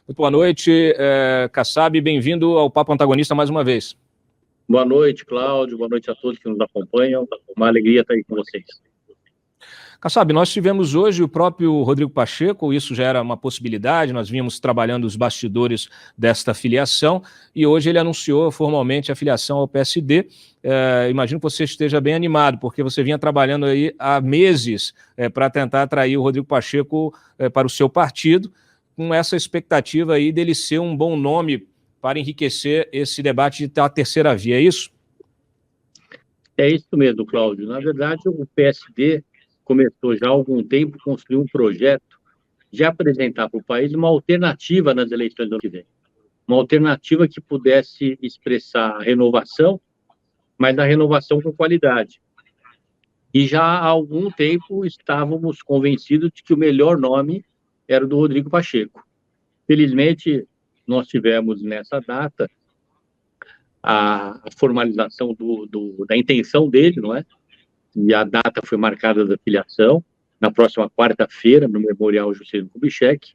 Muito boa noite, Kassab, bem-vindo ao Papo Antagonista mais uma vez. Boa noite, Cláudio, boa noite a todos que nos acompanham, uma alegria estar aí com vocês. Kassab, nós tivemos hoje o próprio Rodrigo Pacheco, isso já era uma possibilidade, nós vínhamos trabalhando os bastidores desta filiação, e hoje ele anunciou formalmente a filiação ao PSD. Imagino que você esteja bem animado, porque você vinha trabalhando aí há meses para tentar atrair o Rodrigo Pacheco para o seu partido, com essa expectativa aí dele ser um bom nome para enriquecer esse debate da terceira via, é isso? É isso mesmo, Cláudio. Na verdade, o PSD começou já há algum tempo a construir um projeto de apresentar para o país uma alternativa nas eleições do ano que vem. Uma alternativa que pudesse expressar a renovação, mas a renovação com qualidade. E já há algum tempo estávamos convencidos de que o melhor nome era o do Rodrigo Pacheco. Felizmente, nós tivemos nessa data a formalização da intenção dele, não é? E a data foi marcada da filiação, na próxima quarta-feira, no Memorial Juscelino Kubitschek,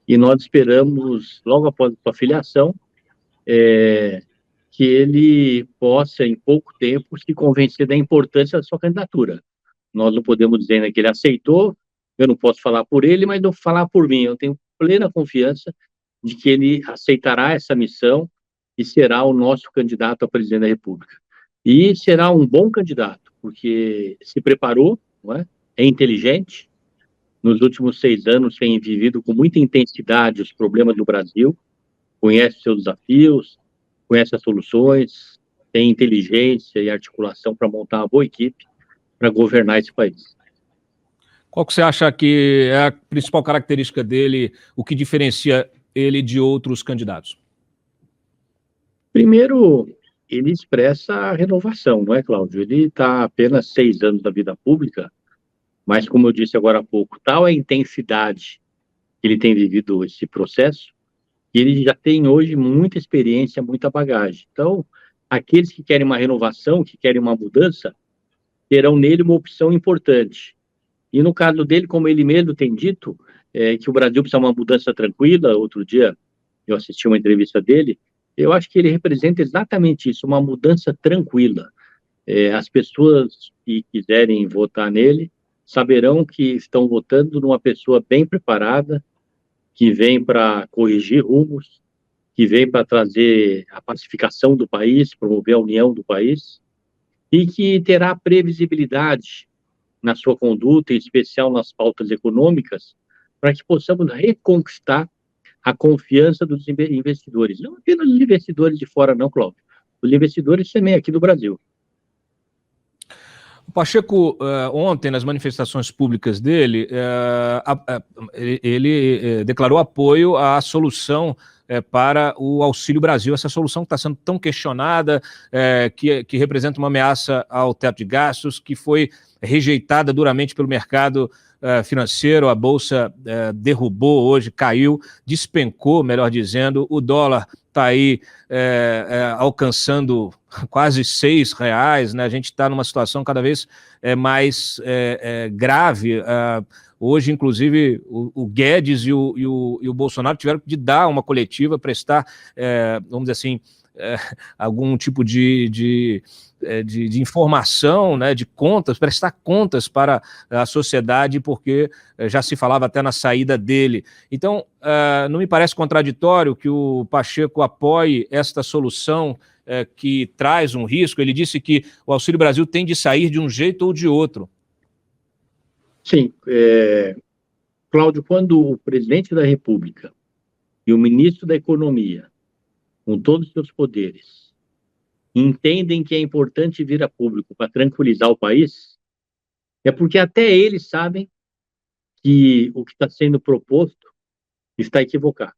e nós esperamos, logo após a filiação, que ele possa, em pouco tempo, se convencer da importância da sua candidatura. Nós não podemos dizer ainda que ele aceitou, eu não posso falar por ele, mas não falar por mim. Eu tenho plena confiança de que ele aceitará essa missão e será o nosso candidato a presidente da República. E será um bom candidato, porque se preparou, não é? É inteligente, nos últimos 6 anos tem vivido com muita intensidade os problemas do Brasil, conhece seus desafios, conhece as soluções, tem inteligência e articulação para montar uma boa equipe para governar esse país. Qual que você acha que é a principal característica dele, o que diferencia ele de outros candidatos? Primeiro, ele expressa a renovação, não é, Cláudio? Ele está apenas 6 anos da vida pública, mas, como eu disse agora há pouco, tal é a intensidade que ele tem vivido esse processo, que ele já tem hoje muita experiência, muita bagagem. Então, aqueles que querem uma renovação, que querem uma mudança, terão nele uma opção importante. E no caso dele, como ele mesmo tem dito, que o Brasil precisa de uma mudança tranquila. Outro dia eu assisti uma entrevista dele, eu acho que ele representa exatamente isso, uma mudança tranquila. As pessoas que quiserem votar nele saberão que estão votando numa pessoa bem preparada, que vem para corrigir rumos, que vem para trazer a pacificação do país, promover a união do país, e que terá previsibilidade na sua conduta, em especial nas pautas econômicas, para que possamos reconquistar a confiança dos investidores. Não apenas os investidores de fora, não, Cláudio. Os investidores também aqui do Brasil. O Pacheco, ontem, nas manifestações públicas dele, ele declarou apoio à solução para o Auxílio Brasil, essa solução que está sendo tão questionada, que representa uma ameaça ao teto de gastos, que foi rejeitada duramente pelo mercado financeiro. A Bolsa derrubou hoje, caiu, despencou, melhor dizendo, o dólar está aí alcançando quase R$6, né? A gente está numa situação cada vez mais grave. Hoje, inclusive, o Guedes e o Bolsonaro tiveram de dar uma coletiva, prestar, vamos dizer assim, algum tipo de informação, né, de contas, prestar contas para a sociedade, porque já se falava até na saída dele. Então, não me parece contraditório que o Pacheco apoie esta solução que traz um risco. Ele disse que o Auxílio Brasil tem de sair de um jeito ou de outro. Sim, Cláudio, quando o presidente da República e o ministro da Economia, com todos os seus poderes, entendem que é importante vir a público para tranquilizar o país, é porque até eles sabem que o que está sendo proposto está equivocado.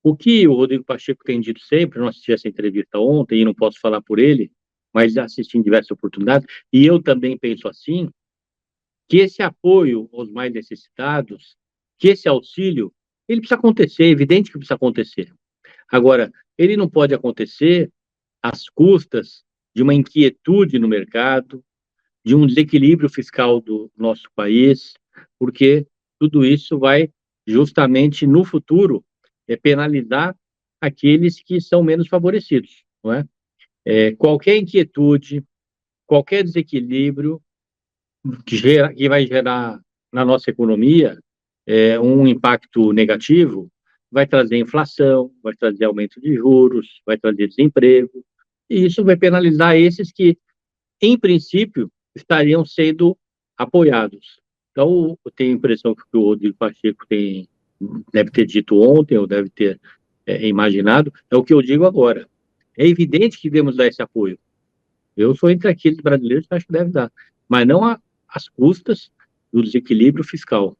O que o Rodrigo Pacheco tem dito sempre, não assisti essa entrevista ontem e não posso falar por ele, mas assisti em diversas oportunidades, e eu também penso assim, que esse apoio aos mais necessitados, que esse auxílio, ele precisa acontecer, é evidente que precisa acontecer. Agora, ele não pode acontecer às custas de uma inquietude no mercado, de um desequilíbrio fiscal do nosso país, porque tudo isso vai justamente, no futuro, penalizar aqueles que são menos favorecidos, não é? Qualquer inquietude, qualquer desequilíbrio que vai gerar na nossa economia um impacto negativo, vai trazer inflação, vai trazer aumento de juros, vai trazer desemprego, e isso vai penalizar esses que, em princípio, estariam sendo apoiados. Então, eu tenho a impressão que o Rodrigo Pacheco deve ter dito ontem, ou deve ter imaginado, é o que eu digo agora. É evidente que devemos dar esse apoio. Eu sou entre aqueles brasileiros que acho que deve dar, mas não às custas do desequilíbrio fiscal,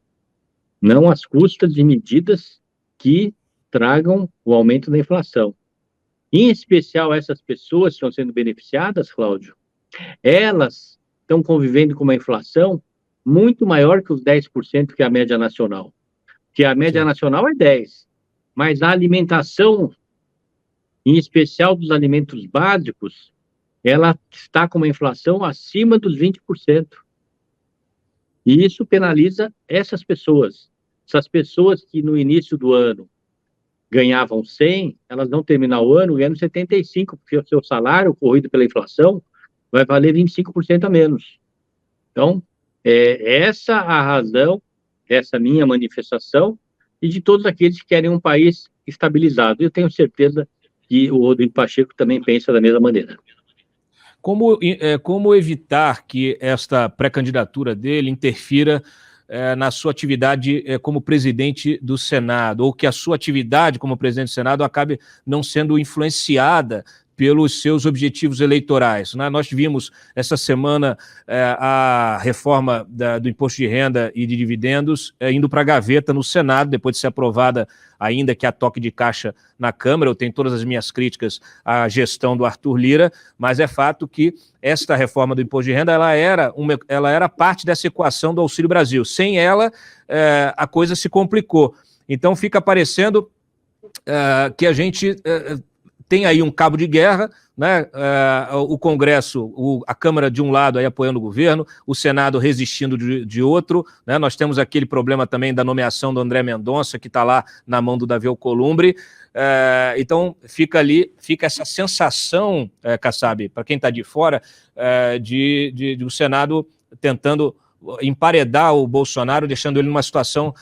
não às custas de medidas que tragam o aumento da inflação. Em especial, essas pessoas que estão sendo beneficiadas, Cláudio, elas estão convivendo com uma inflação muito maior que os 10% que é a média nacional. Que a média nacional é 10%, mas a alimentação, em especial dos alimentos básicos, ela está com uma inflação acima dos 20%. E isso penaliza essas pessoas. Essas pessoas que no início do ano ganhavam 100, elas vão terminar o ano ganhando 75, porque o seu salário, corrido pela inflação, vai valer 25% a menos. Então, essa a razão dessa minha manifestação e de todos aqueles que querem um país estabilizado. Eu tenho certeza que o Rodrigo Pacheco também pensa da mesma maneira. Como evitar que esta pré-candidatura dele interfira na sua atividade como presidente do Senado, ou que a sua atividade como presidente do Senado acabe não sendo influenciada pelos seus objetivos eleitorais, né? Nós vimos essa semana a reforma do imposto de renda e de dividendos indo para a gaveta no Senado, depois de ser aprovada, ainda que a toque de caixa na Câmara. Eu tenho todas as minhas críticas à gestão do Arthur Lira, mas é fato que esta reforma do imposto de renda ela era parte dessa equação do Auxílio Brasil. Sem ela, a coisa se complicou. Então fica parecendo que a gente tem aí um cabo de guerra, né? O Congresso, a Câmara de um lado aí apoiando o governo, o Senado resistindo de outro, né? Nós temos aquele problema também da nomeação do André Mendonça, que está lá na mão do Davi Alcolumbre. Então fica essa sensação, Kassab, para quem está de fora, de o Senado tentando emparedar o Bolsonaro, deixando ele numa situação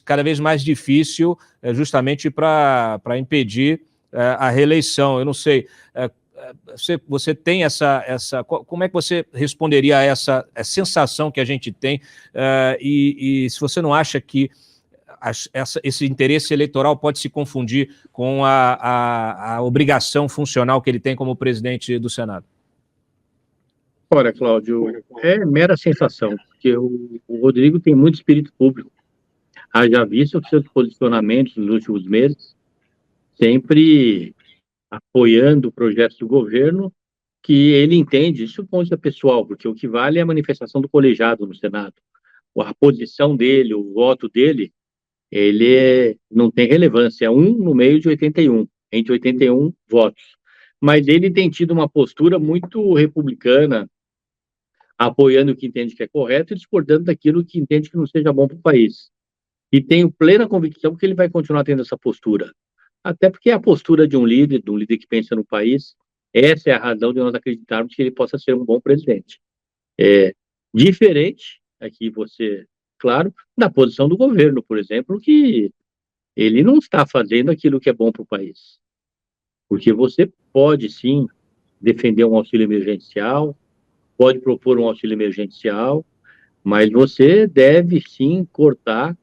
cada vez mais difícil, justamente para impedir a reeleição. Eu não sei, você tem como é que você responderia a essa sensação que a gente tem, e se você não acha que esse interesse eleitoral pode se confundir com a obrigação funcional que ele tem como presidente do Senado? Olha, Cláudio, é mera sensação, porque o Rodrigo tem muito espírito público. Haja visto os seus posicionamentos nos últimos meses, sempre apoiando projetos do governo que ele entende, isso do ponto de vista pessoal, porque o que vale é a manifestação do colegiado no Senado. A posição dele, o voto dele, ele não tem relevância, é 1 no meio de 81, entre 81 votos. Mas ele tem tido uma postura muito republicana, apoiando o que entende que é correto e discordando daquilo que entende que não seja bom para o país. E tenho plena convicção que ele vai continuar tendo essa postura. Até porque é a postura de um líder que pensa no país, essa é a razão de nós acreditarmos que ele possa ser um bom presidente. Diferente, aqui claro, da posição do governo, por exemplo, que ele não está fazendo aquilo que é bom para o país. Porque você pode, sim, defender um auxílio emergencial, pode propor um auxílio emergencial, mas você deve, sim, cortar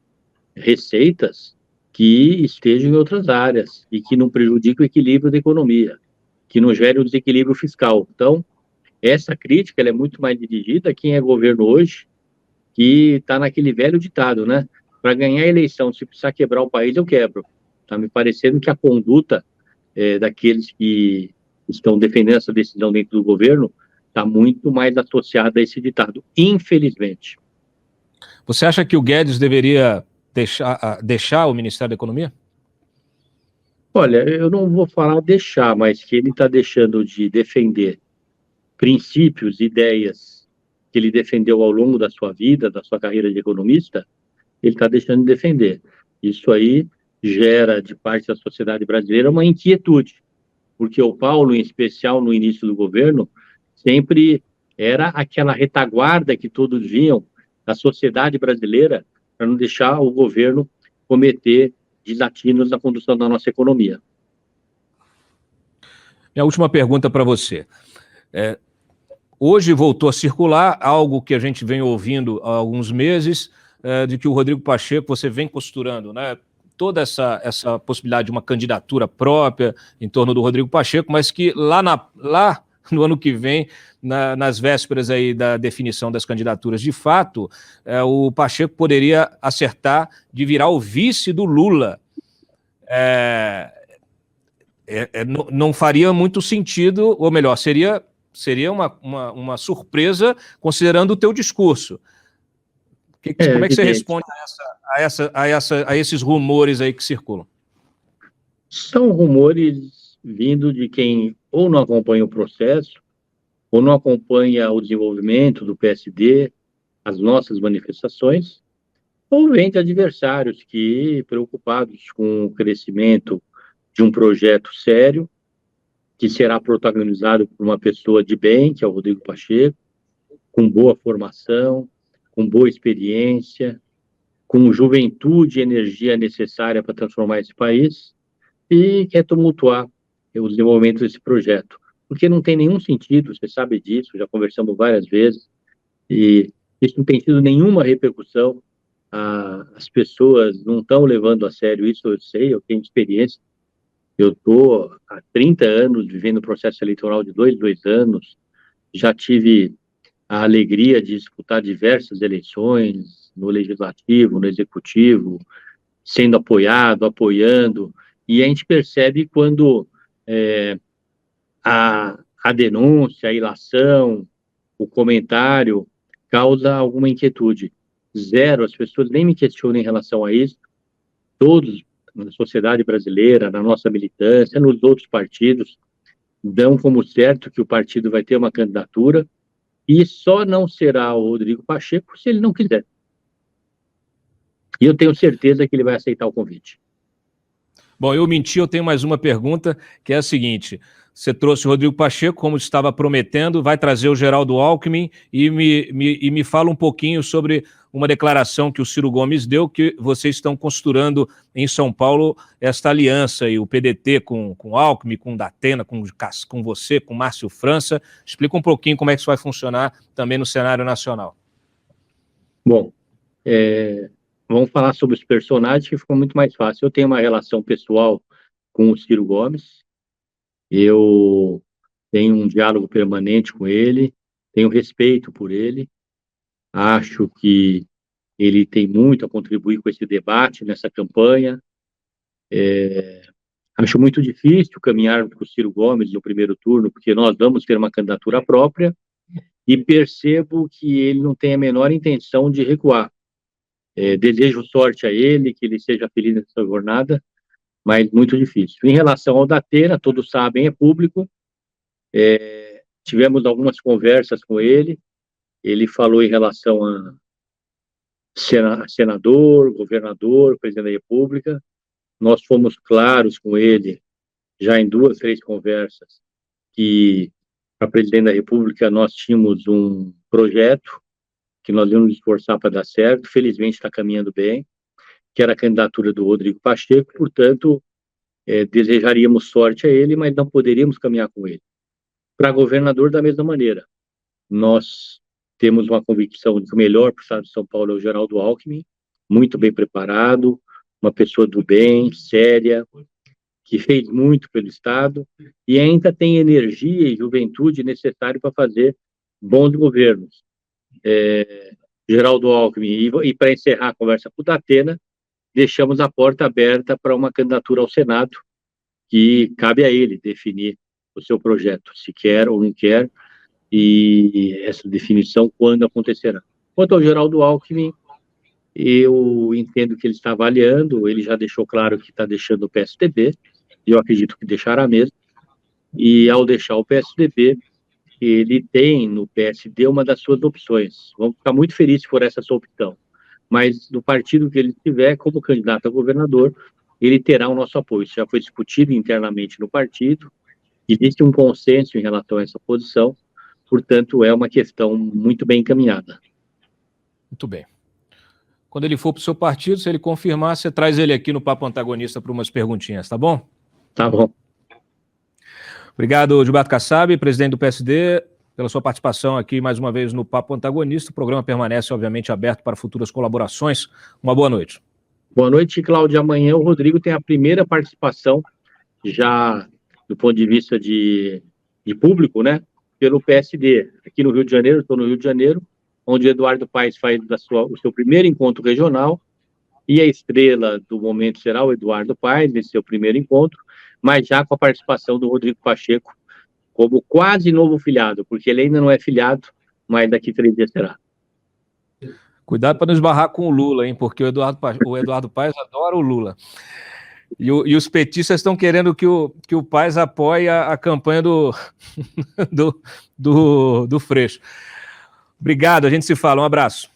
receitas que estejam em outras áreas e que não prejudiquem o equilíbrio da economia, que não gere o desequilíbrio fiscal. Então, essa crítica ela é muito mais dirigida a quem é governo hoje, que está naquele velho ditado, né? Para ganhar a eleição, se precisar quebrar o país, eu quebro. Está me parecendo que a conduta daqueles que estão defendendo essa decisão dentro do governo está muito mais associada a esse ditado, infelizmente. Você acha que o Guedes deveria deixar o Ministério da Economia? Olha, eu não vou falar deixar, mas que ele está deixando de defender princípios, ideias que ele defendeu ao longo da sua vida, da sua carreira de economista, ele está deixando de defender. Isso aí gera de parte da sociedade brasileira uma inquietude, porque o Paulo, em especial no início do governo, sempre era aquela retaguarda que todos viam da sociedade brasileira para não deixar o governo cometer desatinos na condução da nossa economia. Minha última pergunta para você. Hoje voltou a circular algo que a gente vem ouvindo há alguns meses, de que o Rodrigo Pacheco, você vem costurando, né, toda essa possibilidade de uma candidatura própria em torno do Rodrigo Pacheco, mas que lá no ano que vem, nas vésperas aí da definição das candidaturas de fato, o Pacheco poderia acertar de virar o vice do Lula. Não faria muito sentido, ou melhor, seria uma surpresa considerando o teu discurso. Como é que você responde a esses rumores aí que circulam? São rumores vindo de quem ou não acompanha o processo, ou não acompanha o desenvolvimento do PSD, as nossas manifestações, ou vem de adversários que, preocupados com o crescimento de um projeto sério, que será protagonizado por uma pessoa de bem, que é o Rodrigo Pacheco, com boa formação, com boa experiência, com juventude e energia necessária para transformar esse país, e quer tumultuar o desenvolvimento desse projeto. Porque não tem nenhum sentido, você sabe disso, já conversamos várias vezes, e isso não tem tido nenhuma repercussão, as pessoas não estão levando a sério isso, eu sei, eu tenho experiência, eu estou há 30 anos vivendo o processo eleitoral de dois anos, já tive a alegria de disputar diversas eleições, no legislativo, no executivo, sendo apoiado, apoiando, e a gente percebe quando a denúncia, a ilação, o comentário causa alguma inquietude. Zero, as pessoas nem me questionam em relação a isso, todos na sociedade brasileira, na nossa militância, nos outros partidos, dão como certo que o partido vai ter uma candidatura e só não será o Rodrigo Pacheco se ele não quiser. E eu tenho certeza que ele vai aceitar o convite. Bom, eu menti, eu tenho mais uma pergunta, que é a seguinte: você trouxe o Rodrigo Pacheco, como estava prometendo, vai trazer o Geraldo Alckmin e me fala um pouquinho sobre uma declaração que o Ciro Gomes deu, que vocês estão costurando em São Paulo esta aliança, e o PDT com Alckmin, com Datena, com você, com Márcio França. Explica um pouquinho como é que isso vai funcionar também no cenário nacional. Bom, vamos falar sobre os personagens, que ficou muito mais fácil. Eu tenho uma relação pessoal com o Ciro Gomes, eu tenho um diálogo permanente com ele, tenho respeito por ele, acho que ele tem muito a contribuir com esse debate, nessa campanha. Acho muito difícil caminhar com o Ciro Gomes no primeiro turno, porque nós vamos ter uma candidatura própria, e percebo que ele não tem a menor intenção de recuar. Desejo sorte a ele, que ele seja feliz nessa jornada, mas muito difícil. Em relação ao Datena, todos sabem, é público, tivemos algumas conversas com ele, ele falou em relação a senador, governador, presidente da República, nós fomos claros com ele, já em 2, 3 conversas, que para presidente da República nós tínhamos um projeto que nós íamos nos esforçar para dar certo, felizmente está caminhando bem, que era a candidatura do Rodrigo Pacheco, portanto, desejaríamos sorte a ele, mas não poderíamos caminhar com ele. Para governador, da mesma maneira. Nós temos uma convicção de que o melhor para o estado de São Paulo é o Geraldo Alckmin, muito bem preparado, uma pessoa do bem, séria, que fez muito pelo estado e ainda tem energia e juventude necessário para fazer bons governos. Geraldo Alckmin, e para encerrar a conversa com o Datena, deixamos a porta aberta para uma candidatura ao Senado, que cabe a ele definir o seu projeto, se quer ou não quer, e essa definição quando acontecerá. Quanto ao Geraldo Alckmin, eu entendo que ele está avaliando, ele já deixou claro que está deixando o PSDB, e eu acredito que deixará mesmo, e ao deixar o PSDB, ele tem no PSD uma das suas opções. Vamos ficar muito felizes se for essa sua opção. Mas no partido que ele tiver como candidato a governador, ele terá o nosso apoio. Isso já foi discutido internamente no partido, existe um consenso em relação a essa posição, portanto, é uma questão muito bem encaminhada. Muito bem. Quando ele for para o seu partido, se ele confirmar, você traz ele aqui no Papo Antagonista para umas perguntinhas, tá bom? Tá bom. Obrigado, Gilberto Kassab, presidente do PSD, pela sua participação aqui mais uma vez no Papo Antagonista. O programa permanece, obviamente, aberto para futuras colaborações. Uma boa noite. Boa noite, Cláudio. Amanhã o Rodrigo tem a primeira participação, já do ponto de vista de público, né, pelo PSD. Aqui no Rio de Janeiro, estou no Rio de Janeiro, onde o Eduardo Paes faz o seu primeiro encontro regional, e a estrela do momento será o Eduardo Paes, nesse seu primeiro encontro, mas já com a participação do Rodrigo Pacheco, como quase novo filiado, porque ele ainda não é filiado, mas daqui 3 dias será. Cuidado para não esbarrar com o Lula, hein? Porque o Eduardo Paes adora o Lula. E os petistas estão querendo que o Paes apoie a campanha do Freixo. Obrigado, a gente se fala. Um abraço.